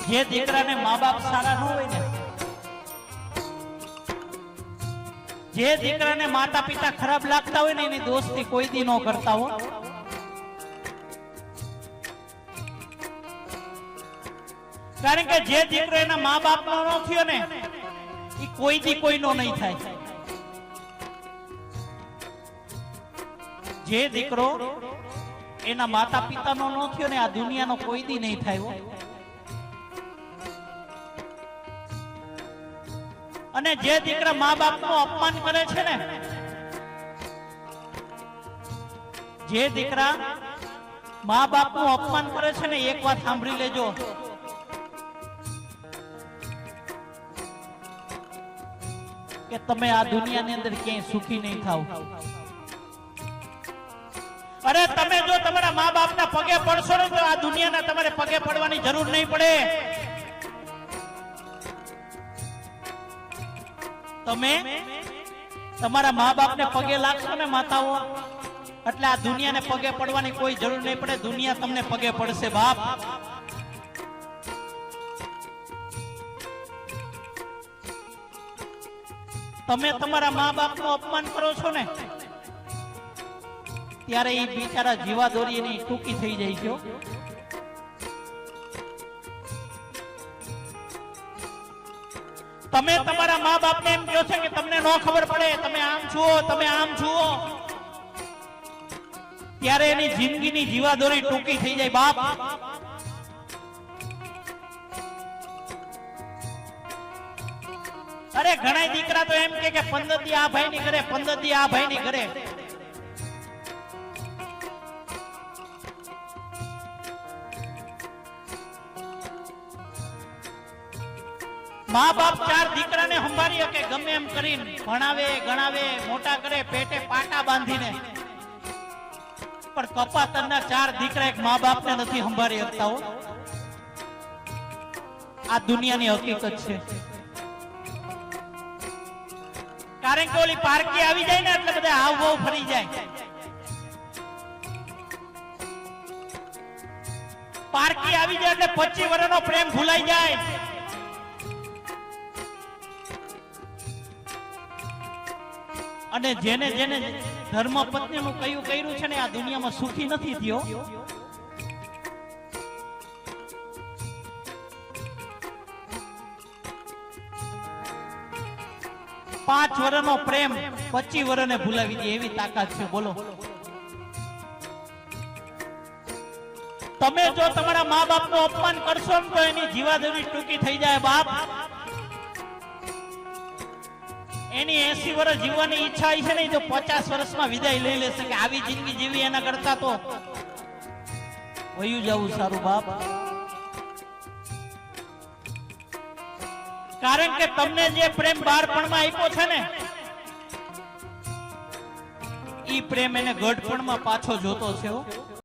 જે દીકરાને મા બાપ સારા ન હોય ને, જે દીકરાને માતા પિતા ખરાબ લાગતા હોય ને, એની દોસ્તી કોઈ દી ન કરતા હો. કારણ કે જે દીકરો એના મા બાપ નો ન થયો ને, એ કોઈ દી કોઈનો નહીં થાય. જે દીકરો એના માતા પિતાનો ન થયો ને, આ દુનિયાનો કોઈ દી નહીં થાય. અને જે દીકરા મા બાપ નું અપમાન કરે છે ને, જે દીકરા મા બાપ નું અપમાન કરે છે ને, એક વાત સાંભળી લેજો, કે તમે આ દુનિયાની અંદર ક્યાંય સુખી નહીં થાવ. અરે તમે જો તમારા મા બાપના પગે પડશો ને, તો આ દુનિયાના તમારે પગે પડવાની જરૂર નહીં પડે. તમે તમારા મા બાપને પગે લાગશો ને માતાઓ, એટલે આ દુનિયાને પગે પડવાની કોઈ જરૂર નહીં પડે. દુનિયા તમને પગે પડશે બાપ. તમે તમારા મા બાપનું અપમાન કરો છો ને, ત્યારે એ બિચારા જીવા દોરી એની ટૂંકી થઈ જાય છે. તમે તમારા મા બાપને એમ કહો છો કે તમને ન ખબર પડે, તમે આમ છો, તમે આમ છો, ત્યારે એની જિંદગીની જીવાદોરી ટૂંકી થઈ જાય બાપ. અરે ઘણા દીકરા તો એમ કે 15 દી આ ભાઈ ની ઘરે, 15 દી આ ભાઈ ની ઘરે. મા બાપ 4 દીકરાને સંભાળી શકે ગમે એમ કરીને, ભણાવે ગણાવે મોટા કરે, પેટે પાટા બાંધીને, પણ કપાતરના 4 દીકરા એક મા બાપને નથી સંભાળી શકતા હો. આ દુનિયાની હકીકત છે. કારણ કે ઓલી પારકી આવી જાય ને, એટલે બધા હાવ ભાવ ફરી જાય. પારકી આવી જાય એટલે 25 વર્ષનો પ્રેમ ભૂલાઈ જાય. અને જેને જેને ધર્મ પત્ની નું કયું કર્યું છે ને, આ દુનિયામાં સુખી નથી થયો. પાંચ વર્ષનો પ્રેમ 25 વર્ષને ભૂલાવી દે એવી તાકાત છે. બોલો, તમે જો તમારા મા બાપ નું અપમાન કરશો ને, તો એની જીવાદોરી ટૂંકી થઈ જાય બાપ. એની 80 વર્ષ જીવવાની ઈચ્છા છે ને, જો 50 વર્ષમાં વિદાય લઈ લેશે કે આવી જિંદગી જીવી એના કરતા તો વયું જવું સારું બાપ. કારણ કે તમને જે પ્રેમ બાળપણમાં આપ્યો છે ને, ઈ પ્રેમ એને ગઢપણમાં પાછો જોતો છે.